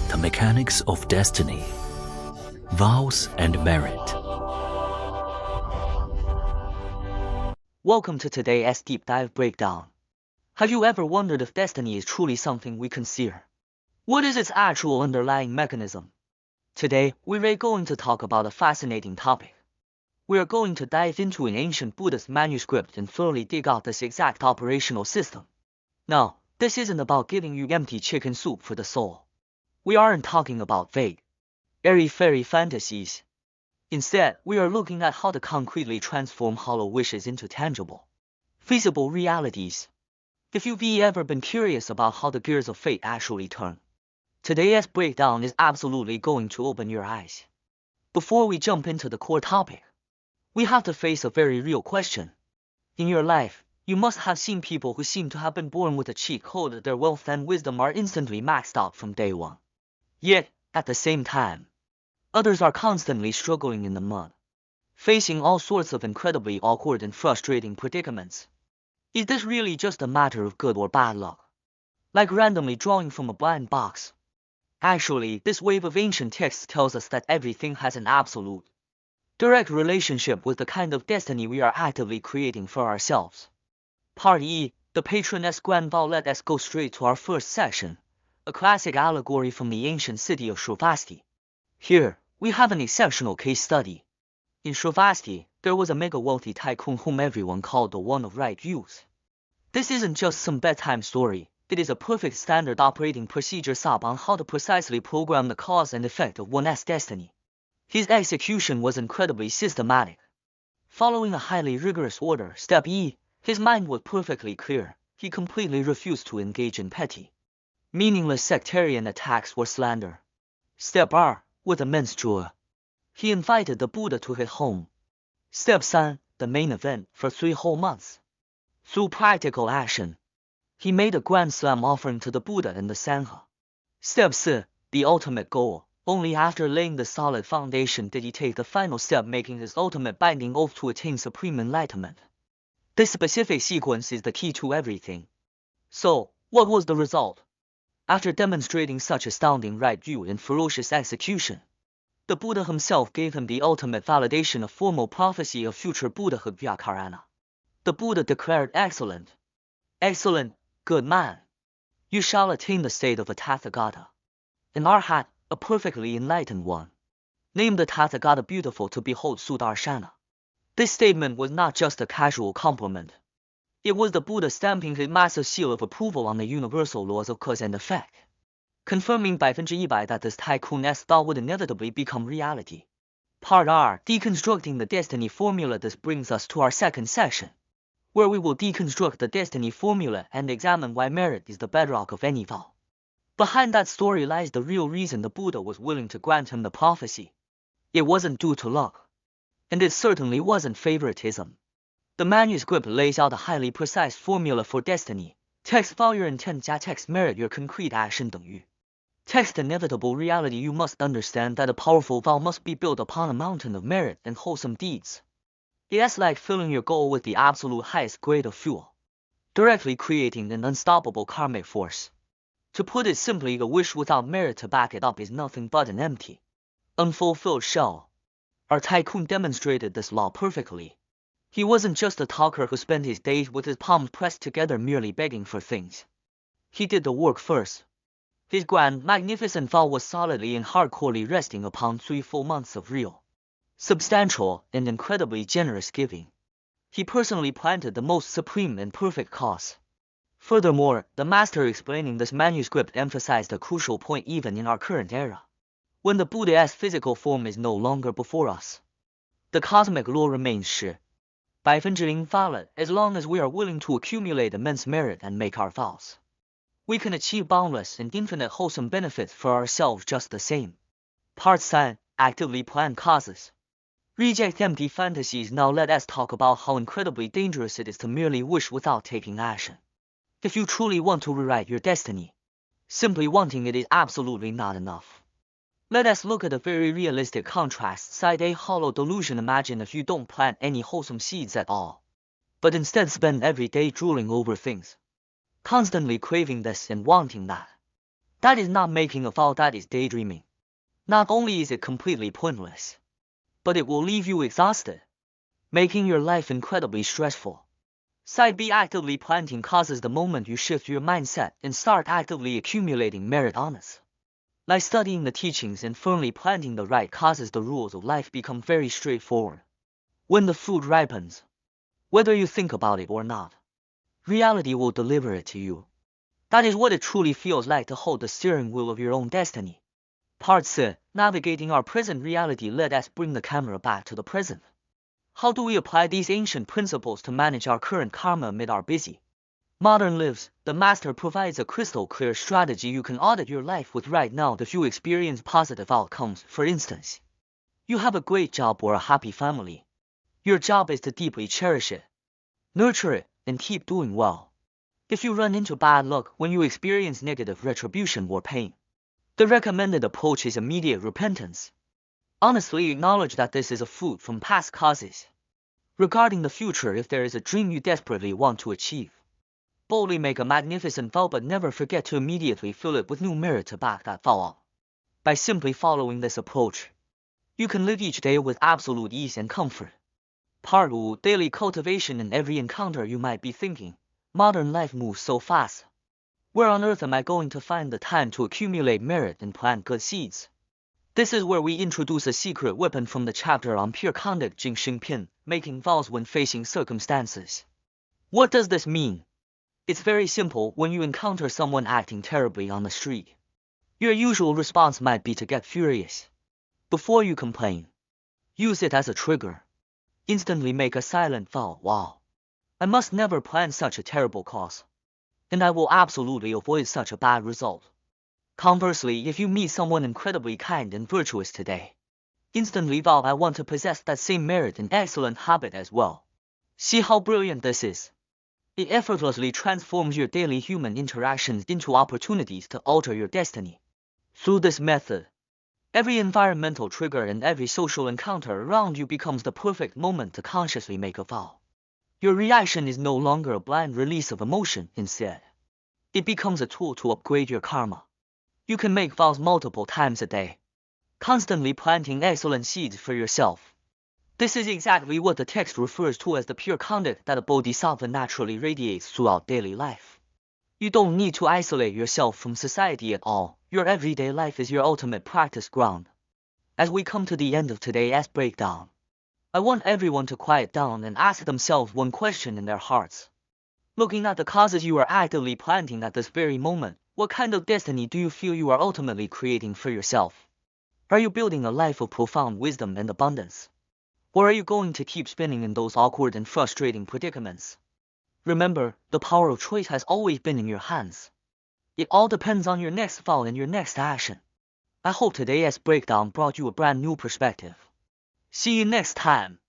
The Mechanics of Destiny, Vows and Merit. Welcome to today's deep dive breakdown. Have you ever wondered if destiny is truly something we can see? What is its actual underlying mechanism? Today, we're going to talk about a fascinating topic. We are going to dive into an ancient Buddhist manuscript and thoroughly dig out this exact operational system. Now, this isn't about giving you empty chicken soup for the soul. We aren't talking about vague, airy-fairy fantasies. Instead, we are looking at how to concretely transform hollow wishes into tangible, feasible realities. If you've ever been curious about how the gears of fate actually turn, today's breakdown is absolutely going to open your eyes. Before we jump into the core topic, we have to face a very real question. In your life, you must have seen people who seem to have been born with a cheat code that their wealth and wisdom are instantly maxed out from day one. Yet, at the same time, others are constantly struggling in the mud, facing all sorts of incredibly awkward and frustrating predicaments. Is this really just a matter of good or bad luck? Like randomly drawing from a blind box? Actually, this wave of ancient texts tells us that everything has an absolute, direct relationship with the kind of destiny we are actively creating for ourselves. Part E, the Patroness Grand Vow. Let us go straight to our first section, a classic allegory from the ancient city of Shravasti. Here, we have an exceptional case study. In Shravasti, there was a mega-wealthy tycoon whom everyone called the one of right youth. This isn't just some bedtime story, it is a perfect standard operating procedure set on how to precisely program the cause and effect of one's destiny. His execution was incredibly systematic. Following a highly rigorous order, Step E, his mind was perfectly clear. He completely refused to engage in petty, meaningless sectarian attacks or slander. Step R, with immense joy, he invited the Buddha to his home. Step 3, the main event, for 3 whole months. Through practical action, he made a grand slam offering to the Buddha and the Sangha. Step 4, the ultimate goal. Only after laying the solid foundation did he take the final step, making his ultimate binding oath to attain supreme enlightenment. This specific sequence is the key to everything. So, what was the result? After demonstrating such astounding right view and ferocious execution, the Buddha himself gave him the ultimate validation of formal prophecy of future Buddhahood Vyakarana. The Buddha declared, "Excellent, excellent, good man. You shall attain the state of a Tathagata, an Arhat, a perfectly enlightened one. Name the Tathagata beautiful to behold Sudarshana." This statement was not just a casual compliment. It was the Buddha stamping his massive seal of approval on the universal laws of cause and effect, confirming 100% that this tycoon's thought would inevitably become reality. Part R, deconstructing the destiny formula. This brings us to our second section, where we will deconstruct the destiny formula and examine why merit is the bedrock of any vow. Behind that story lies the real reason the Buddha was willing to grant him the prophecy. It wasn't due to luck, and it certainly wasn't favoritism. The manuscript lays out a highly precise formula for destiny. Text vow your intent加 text merit your concrete action 等于 text inevitable reality. You must understand that a powerful vow must be built upon a mountain of merit and wholesome deeds. It's like filling your goal with the absolute highest grade of fuel, directly creating an unstoppable karmic force. To put it simply, a wish without merit to back it up is nothing but an empty, unfulfilled shell. Our tycoon demonstrated this law perfectly. He wasn't just a talker who spent his days with his palms pressed together merely begging for things. He did the work first. His grand, magnificent vow was solidly and hardcorely resting upon 3 full months of real, substantial, and incredibly generous giving. He personally planted the most supreme and perfect cause. Furthermore, the master explaining this manuscript emphasized a crucial point even in our current era, when the Buddha's physical form is no longer before us. The cosmic law remains 100% valid as long as we are willing to accumulate immense merit and make our vows. We can achieve boundless and infinite wholesome benefits for ourselves just the same. Part 3, actively plan causes. Reject empty fantasies. Now let us talk about how incredibly dangerous it is to merely wish without taking action. If you truly want to rewrite your destiny, simply wanting it is absolutely not enough. Let us look at a very realistic contrast. Side A, hollow delusion. Imagine if you don't plant any wholesome seeds at all, but instead spend every day drooling over things, constantly craving this and wanting that. That is not making a vow, that is daydreaming. Not only is it completely pointless, but it will leave you exhausted, making your life incredibly stressful. Side B, actively planting causes the moment you shift your mindset and start actively accumulating merit honors. Like studying the teachings and firmly planting the right causes, the rules of life become very straightforward. When the fruit ripens, whether you think about it or not, reality will deliver it to you. That is what it truly feels like to hold the steering wheel of your own destiny. Part C, navigating our present reality. Let us bring the camera back to the present. How do we apply these ancient principles to manage our current karma amid our busy modern lives? The master provides a crystal clear strategy you can audit your life with right now if you experience positive outcomes. For instance, you have a great job or a happy family. Your job is to deeply cherish it, nurture it, and keep doing well. If you run into bad luck when you experience negative retribution or pain, the recommended approach is immediate repentance. Honestly acknowledge that this is a fruit from past causes. Regarding the future, if there is a dream you desperately want to achieve, boldly make a magnificent vow, but never forget to immediately fill it with new merit to back that vow up. By simply following this approach, you can live each day with absolute ease and comfort. Part 2, daily cultivation. In every encounter you might be thinking, modern life moves so fast. Where on earth am I going to find the time to accumulate merit and plant good seeds? This is where we introduce a secret weapon from the chapter on pure conduct, Jing Xing Pian, making vows when facing circumstances. What does this mean? It's very simple. When you encounter someone acting terribly on the street, your usual response might be to get furious. Before you complain, use it as a trigger. Instantly make a silent vow. Wow, I must never plan such a terrible cause, and I will absolutely avoid such a bad result. Conversely, if you meet someone incredibly kind and virtuous today, instantly vow, I want to possess that same merit and excellent habit as well. See how brilliant this is? It effortlessly transforms your daily human interactions into opportunities to alter your destiny. Through this method, every environmental trigger and every social encounter around you becomes the perfect moment to consciously make a vow. Your reaction is no longer a blind release of emotion. Instead, it becomes a tool to upgrade your karma. You can make vows multiple times a day, constantly planting excellent seeds for yourself. This is exactly what the text refers to as the pure conduct that a bodhisattva naturally radiates throughout daily life. You don't need to isolate yourself from society at all. Your everyday life is your ultimate practice ground. As we come to the end of today's breakdown, I want everyone to quiet down and ask themselves one question in their hearts. Looking at the causes you are actively planting at this very moment, what kind of destiny do you feel you are ultimately creating for yourself? Are you building a life of profound wisdom and abundance? Or are you going to keep spinning in those awkward and frustrating predicaments? Remember, the power of choice has always been in your hands. It all depends on your next vow and your next action. I hope today's breakdown brought you a brand new perspective. See you next time.